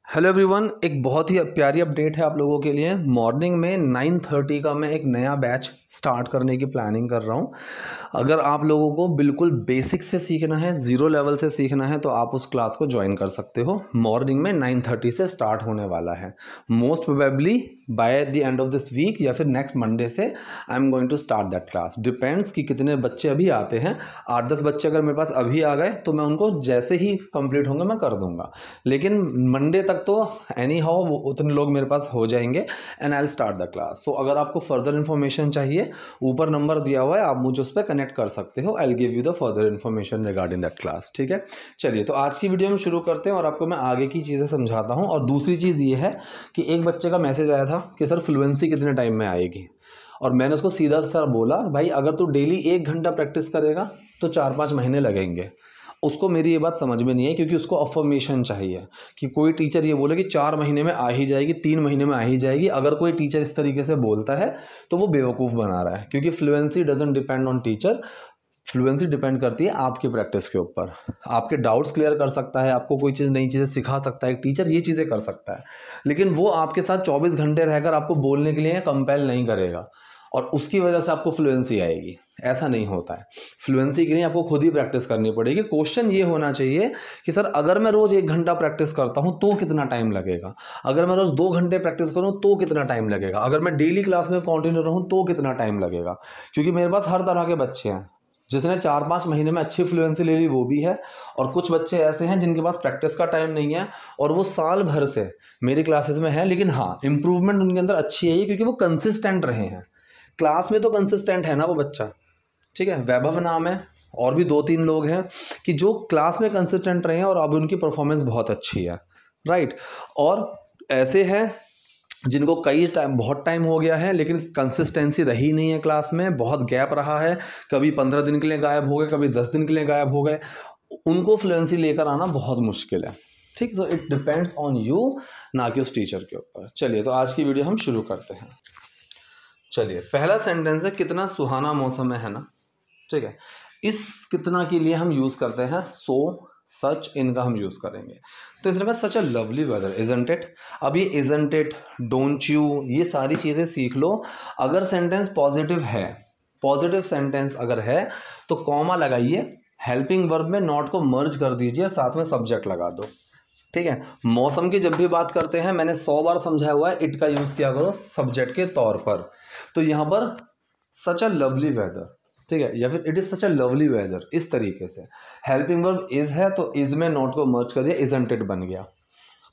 Hello everyone, एक बहुत ही प्यारी अपडेट है आप लोगों के लिए। मॉर्निंग में 9:30 का मैं एक नया बैच स्टार्ट करने की प्लानिंग कर रहा हूँ। अगर आप लोगों को बिल्कुल बेसिक से सीखना है, ज़ीरो लेवल से सीखना है, तो आप उस क्लास को ज्वाइन कर सकते हो। मॉर्निंग में 9:30 से स्टार्ट होने वाला है। Most probably by the end of this week या फिर नेक्स्ट मंडे से I am going to start that class. Depends कि कितने बच्चे अभी आते हैं। 8-10 बच्चे अगर मेरे पास अभी आ गए तो मैं उनको जैसे ही कंप्लीट होंगे मैं कर दूंगा, लेकिन मंडे तक तो एनी हाउ वो उतने लोग मेरे पास हो जाएंगे and I will start the class. So अगर आपको फर्दर इन्फॉर्मेशन चाहिए, ऊपर नंबर दिया हुआ है, आप मुझे उस पर कनेक्ट कर सकते हो। I will give you the further information regarding that class. ठीक है, चलिए तो आज की वीडियो हम शुरू करते हैं और आपको मैं आगे की चीज़ें समझाता हूँ। और दूसरी चीज़ ये है कि एक बच्चे का मैसेज आया था कि सर फ्लुएंसी कितने टाइम में आएगी, और मैंने उसको सीधा सर बोला, भाई अगर तू डेली 1 घंटा प्रैक्टिस करेगा तो 4-5 महीने लगेंगे। उसको मेरी ये बात समझ में नहीं है, क्योंकि उसको अफर्मेशन चाहिए कि कोई टीचर ये बोले कि 4 महीने में आ ही जाएगी, 3 महीने में आ ही जाएगी। अगर कोई टीचर इस तरीके से बोलता है तो वो बेवकूफ़ बना रहा है, क्योंकि fluency doesn't depend on teacher. Fluency depend करती है आपकी प्रैक्टिस के ऊपर। आपके डाउट्स क्लियर कर सकता है, आपको कोई चीज़ नई चीज़ें सिखा सकता है, एक टीचर ये चीज़ें कर सकता है, लेकिन वो आपके साथ 24 घंटे रहकर आपको बोलने के लिए कंपेल नहीं करेगा और उसकी वजह से आपको फ्लुएंसी आएगी। ऐसा नहीं होता है। फ्लुएंसी के लिए आपको खुद ही प्रैक्टिस करनी पड़ेगी। क्वेश्चन ये होना चाहिए कि सर अगर मैं रोज़ 1 घंटा प्रैक्टिस करता हूँ तो कितना टाइम लगेगा, अगर मैं रोज़ 2 घंटे प्रैक्टिस करूँ तो कितना टाइम लगेगा, अगर मैं डेली क्लास में कंटिन्यू रहूँ तो कितना टाइम लगेगा। क्योंकि मेरे पास हर तरह के बच्चे हैं। जिसने 4-5 महीने में अच्छी फ्लुएंसी ले ली वो भी है, और कुछ बच्चे ऐसे हैं जिनके पास प्रैक्टिस का टाइम नहीं है और वो साल भर से मेरी क्लासेस में है, लेकिन हाँ इंप्रूवमेंट उनके अंदर अच्छी है क्योंकि वो कंसिस्टेंट रहे हैं। क्लास में तो कंसिस्टेंट है ना वो बच्चा। ठीक है, वैभव नाम है, और भी 2-3 लोग हैं कि जो क्लास में कंसिस्टेंट रहे हैं और अब उनकी परफॉर्मेंस बहुत अच्छी है। राइट, और ऐसे हैं जिनको बहुत टाइम हो गया है लेकिन कंसिस्टेंसी रही नहीं है क्लास में, बहुत गैप रहा है, कभी 15 दिन के लिए गायब हो गए, कभी 10 दिन के लिए गायब हो गए। उनको फ्लुएंसी लेकर आना बहुत मुश्किल है। ठीक, so it depends on you, ना कि उस टीचर के ऊपर। चलिए तो आज की वीडियो हम शुरू करते हैं। चलिए, पहला सेंटेंस है कितना सुहाना मौसम है ना। ठीक है, इस कितना के लिए हम यूज़ करते हैं सो, सच, इनका हम यूज़ करेंगे। तो इसने कहा such a lovely weather, isn't it. अब ये इजंट इट, डोंट यू, ये सारी चीज़ें सीख लो। अगर सेंटेंस पॉजिटिव है, पॉजिटिव सेंटेंस अगर है तो कॉमा लगाइए, हेल्पिंग वर्ब में नॉट को मर्ज कर दीजिए, साथ में सब्जेक्ट लगा दो। ठीक है, मौसम की जब भी बात करते हैं मैंने 100 बार समझाया हुआ है, इट का यूज़ किया करो सब्जेक्ट के तौर पर। तो यहाँ पर सच अ लवली वेदर, ठीक है, या फिर it is such a lovely weather, इस तरीके से। हेल्पिंग वर्ब इज है तो इज में नॉट को मर्ज कर दिया, इजंट इट बन गया।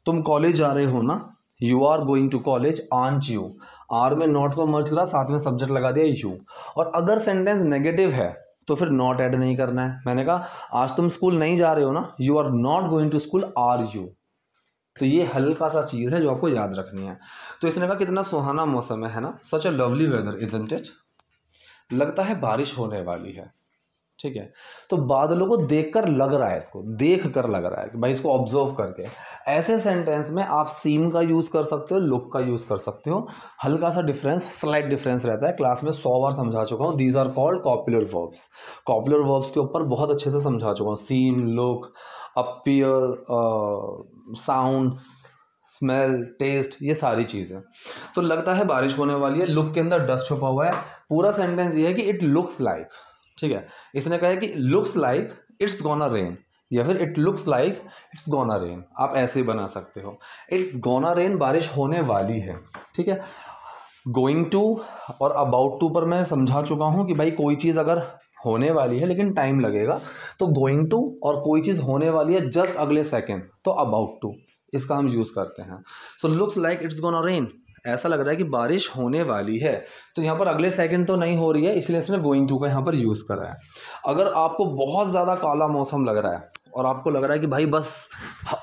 तुम कॉलेज जा रहे हो ना, you are going to college, aren't you, are में नॉट को मर्ज करा, साथ में सब्जेक्ट लगा दिया यू। और अगर सेंटेंस नेगेटिव है तो फिर नॉट ऐड नहीं करना है। मैंने कहा आज तुम स्कूल नहीं जा रहे हो ना, you are not going to school, are you. तो ये हल्का सा चीज़ है जो आपको याद रखनी है। तो इसने कहा कितना सुहाना मौसम है ना, such a lovely weather, isn't it. लगता है बारिश होने वाली है। ठीक है, तो बादलों को देखकर लग रहा है, इसको देख कर लग रहा है कि भाई, इसको ऑब्जर्व करके। ऐसे सेंटेंस में आप सीम का यूज कर सकते हो, लुक का यूज कर सकते हो। हल्का सा डिफरेंस, स्लाइट डिफरेंस रहता है। क्लास में 100 बार समझा चुका हूँ, these are called copular verbs. Copular verbs के ऊपर बहुत अच्छे से समझा चुका हूँ, seem, look, appear, sound, smell, taste, ये सारी चीज़ें। तो लगता है बारिश होने वाली है, लुक के अंदर डस्ट छुपा हुआ है। पूरा सेंटेंस ये है कि इट लुक्स लाइक, ठीक है, इसने कहा है कि looks like it's gonna rain, या फिर it looks like it's gonna rain, आप ऐसे ही बना सकते हो। इट्स गोना रेन, बारिश होने वाली है। ठीक है, गोइंग टू और अबाउट टू पर मैं समझा चुका हूँ कि भाई कोई चीज़ अगर होने वाली है लेकिन टाइम लगेगा तो गोइंग टू, और कोई चीज़ होने वाली है जस्ट अगले सेकेंड तो अबाउट टू, इसका हम यूज़ करते हैं। सो looks like it's gonna rain, ऐसा लग रहा है कि बारिश होने वाली है, तो यहाँ पर अगले सेकंड तो नहीं हो रही है, इसलिए इसने गोइंग टू का यहाँ पर यूज़ करा है। अगर आपको बहुत ज़्यादा काला मौसम लग रहा है और आपको लग रहा है कि भाई बस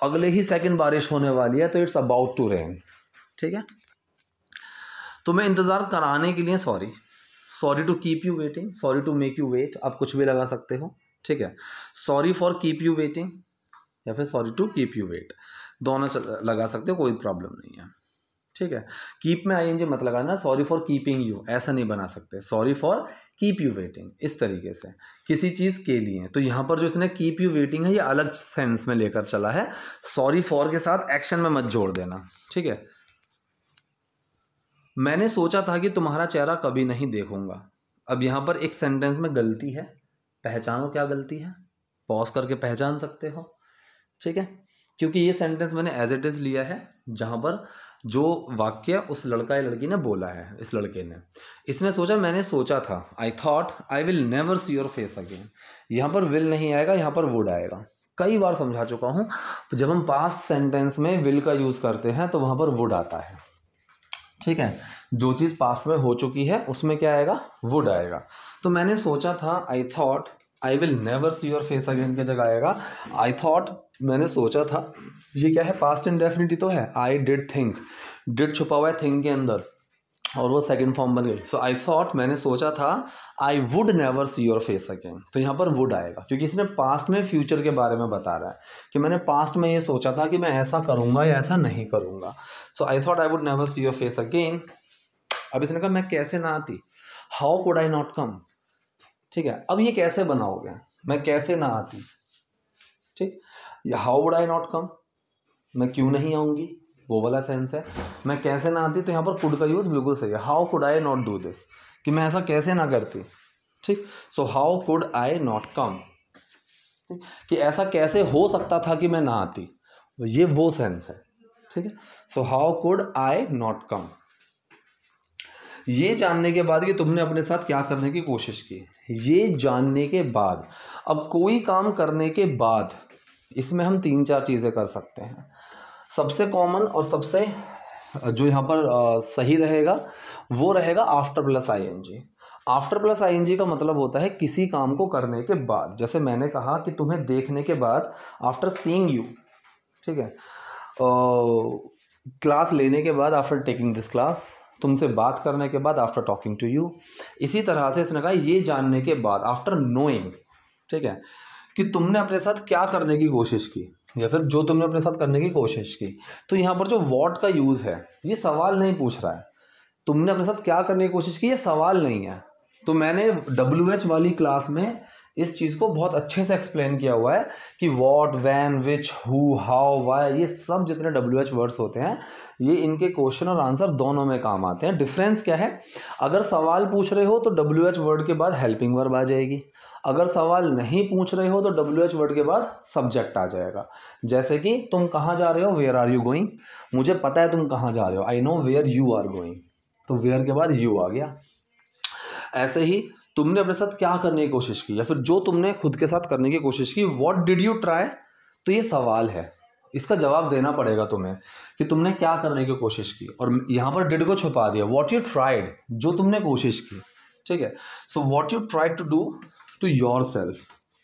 अगले ही सेकंड बारिश होने वाली है, तो इट्स अबाउट टू रेन। ठीक है, तो मैं इंतज़ार कराने के लिए sorry, sorry to keep you waiting, sorry to make you wait, आप कुछ भी लगा सकते हो। ठीक है, sorry for keep you waiting या फिर sorry to keep you wait, दोनों लगा सकते हो, कोई प्रॉब्लम नहीं है। ठीक है। कीप में आईएनजी मत लगाना, सॉरी फॉर कीपिंग यू, ऐसा नहीं बना सकते, sorry for keep you waiting, इस तरीके से किसी चीज़ के लिए। तो यहाँ पर जो इसने कीप यू वेटिंग है ये अलग सेंस में लेकर चला है, सॉरी फॉर के साथ एक्शन में मत जोड़ देना, ठीक है। मैंने सोचा था कि तुम्हारा चेहरा कभी नहीं देखूंगा। अब यहाँ पर एक सेंटेंस में गलती है, पहचानो क्या गलती है, पॉज करके पहचान सकते हो, ठीक है। क्योंकि ये सेंटेंस मैंने एज इट इज़ लिया है, जहाँ पर जो वाक्य उस लड़का या लड़की ने बोला है, इस लड़के ने, इसने सोचा, मैंने सोचा था, आई thought I will never see your face again. यहाँ पर विल नहीं आएगा, यहाँ पर वुड आएगा। कई बार समझा चुका हूँ, जब हम पास्ट सेंटेंस में विल का यूज़ करते हैं तो वहाँ पर वुड आता है, ठीक है। जो चीज़ पास्ट में हो चुकी है उसमें क्या आएगा, वुड आएगा। तो मैंने सोचा था, आई thought I will never see your face again की जगह आएगा आई थॉट, मैंने सोचा था। ये क्या है, पास्ट इंडेफिनिट तो है, आई डिड थिंक, डिड छुपा हुआ है थिंक के अंदर और वो सेकंड फॉर्म बन गई। सो आई थॉट, मैंने सोचा था, आई would never see your face again, तो यहाँ पर वुड आएगा क्योंकि इसने पास्ट में फ्यूचर के बारे में बता रहा है कि मैंने पास्ट में ये सोचा था कि मैं ऐसा करूँगा या ऐसा नहीं करूँगा। So I thought I would never see your face again. अब इसने कहा मैं कैसे ना आती, how could I not come, ठीक है। अब ये कैसे बनाओगे, मैं कैसे ना आती, ठीक, या हाउ वुड आई नॉट कम, मैं क्यों नहीं आऊँगी, वो वाला सेंस है। मैं कैसे ना आती, तो यहाँ पर कुड का यूज़ बिल्कुल सही है, how could I not do this, कि मैं ऐसा कैसे ना करती, ठीक। So how could I not come, ठीक, कि ऐसा कैसे हो सकता था कि मैं ना आती, ये वो सेंस है, ठीक है। So how could I not कम। ये जानने के बाद कि तुमने अपने साथ क्या करने की कोशिश की, ये जानने के बाद, अब कोई काम करने के बाद इसमें हम 3-4 चीज़ें कर सकते हैं। सबसे कॉमन और सबसे जो यहाँ पर सही रहेगा वो रहेगा after plus ING. After plus ING का मतलब होता है किसी काम को करने के बाद। जैसे मैंने कहा कि तुम्हें देखने के बाद, आफ्टर सीइंग यू, ठीक है। क्लास लेने के बाद, आफ्टर टेकिंग दिस क्लास। तुमसे बात करने के बाद, आफ्टर टॉकिंग टू यू। इसी तरह से इसने कहा ये जानने के बाद, आफ्टर नोइंग, ठीक है, कि तुमने अपने साथ क्या करने की कोशिश की या फिर जो तुमने अपने साथ करने की कोशिश की। तो यहाँ पर जो व्हाट का यूज़ है, ये सवाल नहीं पूछ रहा है, तुमने अपने साथ क्या करने की कोशिश की, ये सवाल नहीं है। तो मैंने WH वाली क्लास में इस चीज़ को बहुत अच्छे से एक्सप्लेन किया हुआ है कि what, when, which, who, how, why, ये सब जितने WH वर्ड्स होते हैं ये इनके क्वेश्चन और आंसर दोनों में काम आते हैं। डिफरेंस क्या है, अगर सवाल पूछ रहे हो तो WH वर्ड के बाद हेल्पिंग वर्ब आ जाएगी, अगर सवाल नहीं पूछ रहे हो तो WH वर्ड के बाद सब्जेक्ट आ जाएगा। जैसे कि तुम कहाँ जा रहे हो, वेयर आर यू गोइंग, मुझे पता है तुम कहाँ जा रहे हो, I know where you are going, तो वेयर के बाद यू आ गया। ऐसे ही तुमने अपने साथ क्या करने की कोशिश की या फिर जो तुमने खुद के साथ करने की कोशिश की, व्हाट डिड यू ट्राई, तो ये सवाल है, इसका जवाब देना पड़ेगा तुम्हें कि तुमने क्या करने की कोशिश की। और यहाँ पर डिड को छुपा दिया, व्हाट यू ट्राइड, जो तुमने कोशिश की, ठीक है। So what you tried to do to yourself,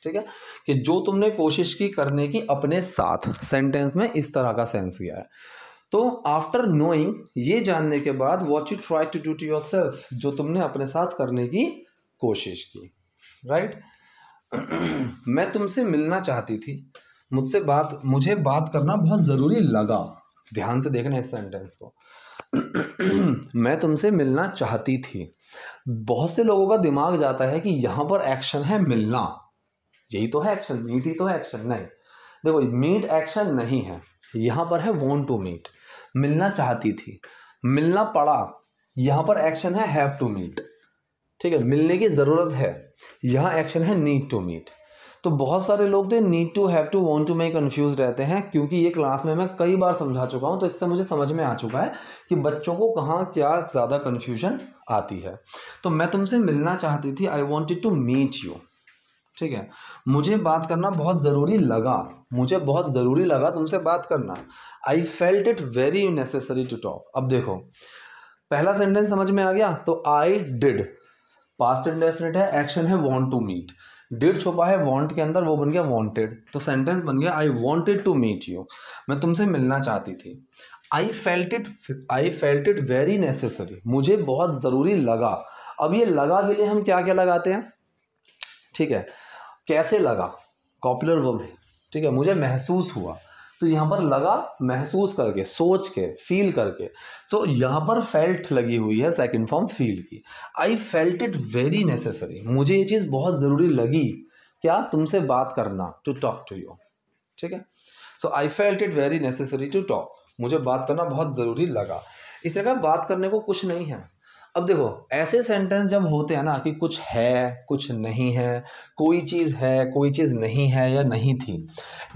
ठीक है, कि जो तुमने कोशिश की करने की अपने साथ। सेंटेंस में इस तरह का सेंस गया है। तो आफ्टर नोइंग, ये जानने के बाद, what you try to do to yourself, जो तुमने अपने साथ करने की कोशिश की, राइट। मैं तुमसे मिलना चाहती थी, मुझे बात करना बहुत ज़रूरी लगा। ध्यान से देखना इस सेंटेंस को। मैं तुमसे मिलना चाहती थी। बहुत से लोगों का दिमाग जाता है कि यहाँ पर एक्शन है मिलना, यही तो है एक्शन, मीट ही तो है एक्शन। नहीं, देखो मीट एक्शन नहीं है, यहाँ पर है वॉन्ट टू मीट। मिलना चाहती थी, मिलना पड़ा, यहाँ पर एक्शन है हैव टू मीट, ठीक है, मिलने की ज़रूरत है, यहाँ एक्शन है नीड टू मीट। तो बहुत सारे लोग तो need to, have to, want to में कंफ्यूज रहते हैं, क्योंकि ये क्लास में मैं कई बार समझा चुका हूँ, तो इससे मुझे समझ में आ चुका है कि बच्चों को कहाँ क्या ज़्यादा कन्फ्यूजन आती है। तो मैं तुमसे मिलना चाहती थी, I wanted to meet you, ठीक है। मुझे बात करना बहुत ज़रूरी लगा, मुझे बहुत ज़रूरी लगा तुमसे बात करना। I felt it very necessary to talk. अब देखो पहला सेंटेंस समझ में आ गया। तो आई डिड, पास्ट इंडेफिनिट है, एक्शन है वॉन्ट टू मीट, डिड छुपा है वॉन्ट के अंदर, वो बन गया वॉन्टेड, तो सेंटेंस बन गया I wanted to meet you, मैं तुमसे मिलना चाहती थी। I felt it very necessary, मुझे बहुत ज़रूरी लगा। अब ये लगा के लिए हम क्या क्या लगाते हैं, ठीक है, कैसे लगा, कॉपुलर वर्ब है, ठीक है, मुझे महसूस हुआ, तो तो यहाँ पर लगा महसूस करके, सोच के, फील करके। सो यहाँ पर फेल्ट लगी हुई है सेकंड फॉर्म फील की। आई फेल्ट इट वेरी नेसेसरी, मुझे ये चीज़ बहुत ज़रूरी लगी, क्या, तुमसे बात करना, टू टॉक टू यू। ठीक है, so I felt it very necessary to talk, मुझे बात करना बहुत ज़रूरी लगा। इस तरह बात करने को कुछ नहीं है। अब देखो ऐसे सेंटेंस जब होते हैं ना कि कुछ है कुछ नहीं है, कोई चीज़ है कोई चीज़ नहीं है या नहीं थी,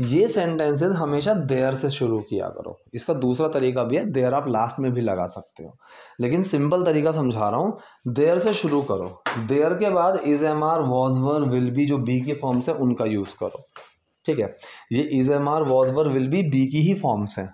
ये सेंटेंसेस हमेशा देयर से शुरू किया करो। इसका दूसरा तरीका भी है, देयर आप लास्ट में भी लगा सकते हो, लेकिन सिंपल तरीका समझा रहा हूँ। देयर से शुरू करो, देयर के बाद is am are was were will be जो बी की फॉर्म्स है उनका यूज़ करो। ठीक है, ये is am are was were will be be की ही फॉर्म्स हैं,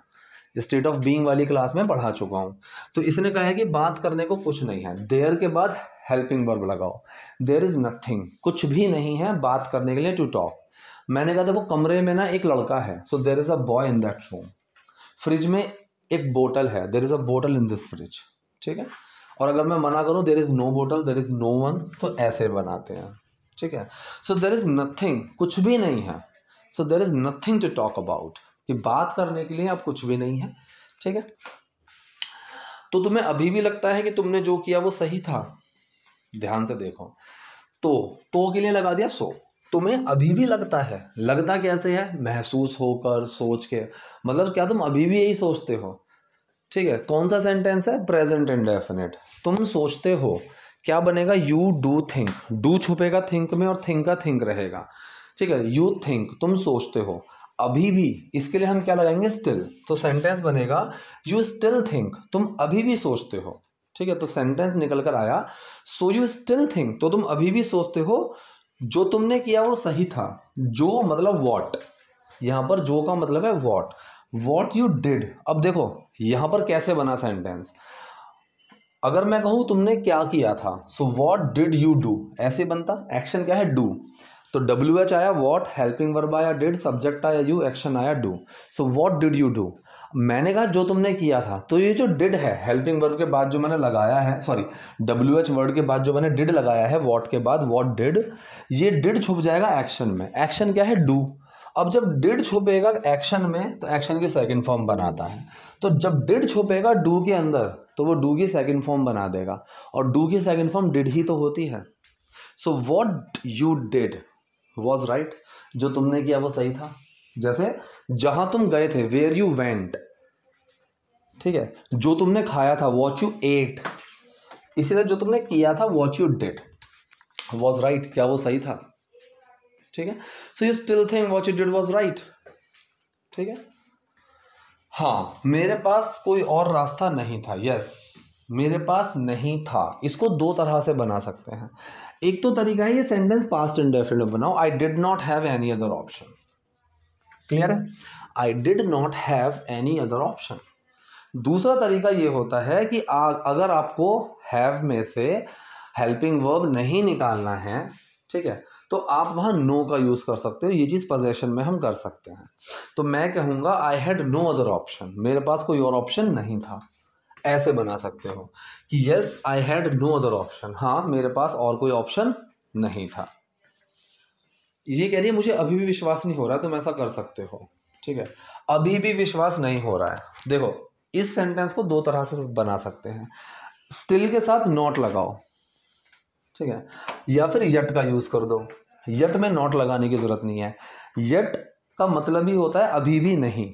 स्टेट ऑफ बीइंग वाली क्लास में पढ़ा चुका हूँ। तो इसने कहा है कि बात करने को कुछ नहीं है, देयर के बाद हेल्पिंग वर्ब लगाओ, देयर इज नथिंग, कुछ भी नहीं है बात करने के लिए, टू टॉक। मैंने कहा देखो कमरे में ना एक लड़का है, so there is a boy in that room. Fridge में एक बोतल है, देयर इज अ बोतल इन दिस फ्रिज। ठीक है, और अगर मैं मना करूँ देयर इज नो बोतल, देयर इज नो वन, तो ऐसे बनाते हैं। ठीक है, सो देयर इज नथिंग, कुछ भी नहीं है, so there is nothing to talk about, कि बात करने के लिए अब कुछ भी नहीं है। ठीक है, तो तुम्हें अभी भी लगता है कि तुमने जो किया वो सही था, ध्यान से देखो, तो के लिए लगा दिया सो। तुम्हें अभी भी लगता है, लगता कैसे है, महसूस होकर, सोच के, मतलब क्या तुम अभी भी यही सोचते हो। ठीक है, कौन सा सेंटेंस है, प्रेजेंट इंडेफिनिट, तुम सोचते हो, क्या बनेगा, यू डू थिंक, डू छुपेगा थिंक में और थिंक का थिंक रहेगा। ठीक है, यू थिंक, तुम सोचते हो, अभी भी, इसके लिए हम क्या लगाएंगे, स्टिल, तो सेंटेंस बनेगा यू स्टिल थिंक, तुम अभी भी सोचते हो। ठीक है, तो सेंटेंस निकल कर आया सो यू स्टिल थिंक, तो तुम अभी भी सोचते हो जो तुमने किया वो सही था। जो मतलब वॉट, यहाँ पर जो का मतलब है वॉट यू डिड। अब देखो यहाँ पर कैसे बना सेंटेंस, अगर मैं कहूँ तुमने क्या किया था, so what did you do, ऐसे बनता, एक्शन क्या है, डू, तो WH आया, वॉट, हेल्पिंग वर्ब आया डिड, सब्जेक्ट आया यू, एक्शन आया do. So what did you do, मैंने कहा जो तुमने किया था, तो ये जो डिड है हेल्पिंग वर्ब के बाद जो मैंने लगाया है, सॉरी WH वर्ड के बाद जो मैंने डिड लगाया है वॉट के बाद, वॉट डिड, ये डिड छुप जाएगा एक्शन में। एक्शन क्या है, डू। अब जब डिड छुपेगा एक्शन में तो एक्शन की सेकंड फॉर्म बनाता है, तो जब डिड छुपेगा डू के अंदर तो वो डू की सेकंड फॉर्म बना देगा, और डू की सेकंड फॉर्म डिड ही तो होती है। So what you did was right, जो तुमने किया वो सही था। जैसे जहां तुम गए थे, वेयर यू वेंट। ठीक है, जो तुमने खाया था, वॉट यू एट। इसी तरह जो तुमने किया था, what you did was right, क्या वो सही था। ठीक है, so you still think what you did was right. ठीक है, हाँ, मेरे पास कोई और रास्ता नहीं था, यस, मेरे पास नहीं था। इसको दो तरह से बना सकते हैं। एक तो तरीका है ये सेंटेंस पास्ट इंडेफिनिट बनाओ, I did not have any other option. Clear है, I did not have any other option. दूसरा तरीका ये होता है कि अगर आपको हैव में से हेल्पिंग वर्ब नहीं निकालना है, ठीक है, तो आप वहां नो का यूज कर सकते हो। ये चीज पोजेशन में हम कर सकते हैं। तो मैं कहूंगा I had no other option, मेरे पास कोई और ऑप्शन नहीं था। ऐसे बना सकते हो कि yes I had no other option, हाँ मेरे पास और कोई ऑप्शन नहीं था। ये कह रही है मुझे अभी भी विश्वास नहीं हो रहा, तुम ऐसा कर सकते हो। ठीक है, अभी भी विश्वास नहीं हो रहा है। देखो इस सेंटेंस को दो तरह से बना सकते हैं, स्टिल के साथ नॉट लगाओ, ठीक है, या फिर यट का यूज कर दो। यट में नॉट लगाने की जरूरत नहीं है। यट का मतलब ही होता है अभी भी नहीं।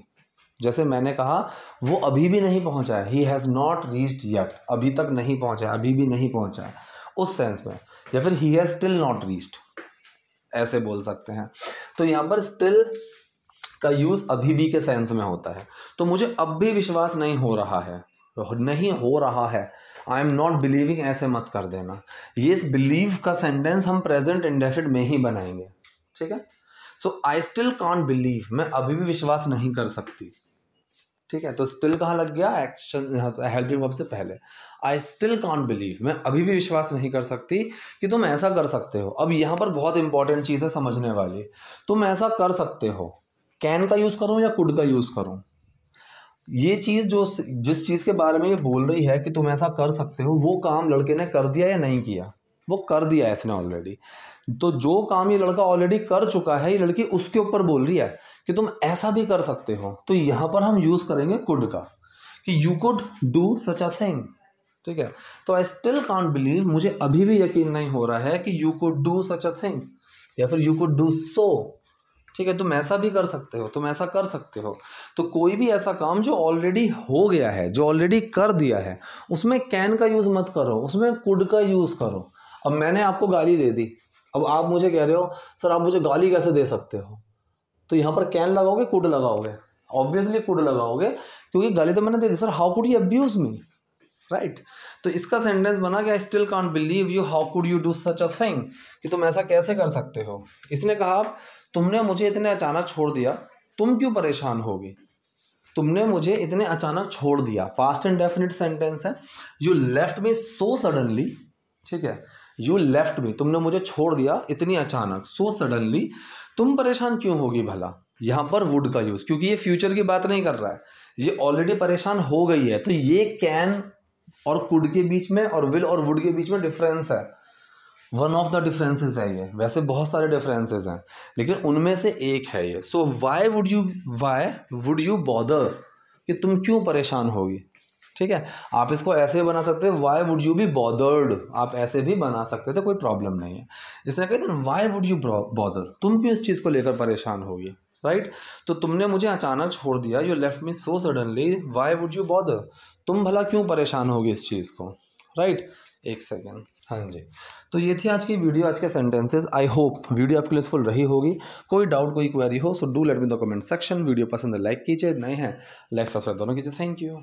जैसे मैंने कहा वो अभी भी नहीं पहुंचा है, he has not reached yet, अभी तक नहीं पहुंचा है, अभी भी नहीं पहुंचा है, उस सेंस में। या फिर he has still not reached, ऐसे बोल सकते हैं। तो यहाँ पर स्टिल का यूज अभी भी के सेंस में होता है। तो मुझे अब भी विश्वास नहीं हो रहा है, नहीं हो रहा है, आई एम नॉट बिलीविंग, ऐसे मत कर देना। ये बिलीव का सेंटेंस हम प्रेजेंट इंडेफिनिट में ही बनाएंगे। ठीक है, so I still can't believe, मैं अभी भी विश्वास नहीं कर सकती। ठीक है, तो स्टिल कहाँ लग गया, एक्शन हेल्पिंग वर्ब से पहले। आई स्टिल कांट बिलीव, मैं अभी भी विश्वास नहीं कर सकती कि तुम ऐसा कर सकते हो। अब यहाँ पर बहुत इंपॉर्टेंट चीज़ है समझने वाली, तुम ऐसा कर सकते हो, कैन का यूज़ करूँ या कुड का यूज़ करूँ। ये चीज़ जो जिस चीज़ के बारे में ये बोल रही है कि तुम ऐसा कर सकते हो, वो काम लड़के ने कर दिया या नहीं किया, वो कर दिया है इसने ऑलरेडी। तो जो काम ये लड़का ऑलरेडी कर चुका है, ये लड़की उसके ऊपर बोल रही है कि तुम ऐसा भी कर सकते हो, तो यहाँ पर हम यूज़ करेंगे कुड का, कि you could do such a thing. ठीक है, तो आई स्टिल कांट बिलीव, मुझे अभी भी यकीन नहीं हो रहा है कि you could do such a thing, या फिर यू कुड डू सो। ठीक है, तुम ऐसा भी कर सकते हो, तुम ऐसा कर सकते हो। तो कोई भी ऐसा काम जो ऑलरेडी हो गया है, जो ऑलरेडी कर दिया है, उसमें कैन का यूज़ मत करो, उसमें कुड का यूज़ करो। अब मैंने आपको गाली दे दी, अब आप मुझे कह रहे हो सर आप मुझे गाली कैसे दे सकते हो, तो यहाँ पर कैन लगाओगे कुड लगाओगे? ऑब्वियसली कुड लगाओगे, क्योंकि गाली तो मैंने दे दी, sir how could you abuse me, right. तो इसका सेंटेंस बना कि I still can't believe you, how could you do such a thing, कि तुम ऐसा कैसे कर सकते हो। इसने कहा तुमने मुझे इतने अचानक छोड़ दिया, तुम क्यों परेशान होगी, तुमने मुझे इतने अचानक छोड़ दिया, पास्ट इंडेफिनिट सेंटेंस है। You left me so suddenly, ठीक है, यू लेफ्ट मी, तुमने मुझे छोड़ दिया इतनी अचानक, सो सडनली, तुम परेशान क्यों होगी भला। यहाँ पर वुड का यूज, क्योंकि ये फ्यूचर की बात नहीं कर रहा है, ये ऑलरेडी परेशान हो गई है, तो ये कैन और कुड के बीच में और विल और वुड के बीच में डिफरेंस है, वन ऑफ द डिफरेंसेस है ये। वैसे बहुत सारे डिफरेंसेस हैं, लेकिन उनमें से एक है ये। सो वाई वुड यू बॉदर, कि तुम क्यों परेशान होगी। ठीक है, आप इसको ऐसे बना सकते हैं, why would you be bothered, आप ऐसे भी बना सकते थे, कोई प्रॉब्लम नहीं है। जिसने कहते हैं वाई वुड यू बॉदर, तुम क्यों इस चीज़ को लेकर परेशान होगी, राइट। तो तुमने मुझे अचानक छोड़ दिया, you left me so suddenly, why would you bother, तुम भला क्यों परेशान होगी इस चीज़ को, राइट। एक सेकेंड, हाँ जी। तो ये थी आज की वीडियो, आज के सेंटेंसेस। आई होप वीडियो आपके लिए यूजफुल रही होगी। कोई डाउट, कोई क्वेरी हो, so do let me in the comment section. Video पसंद है लाइक कीजिए, नए हैं लाइक सब्सक्राइब दोनों कीजिए। Thank you.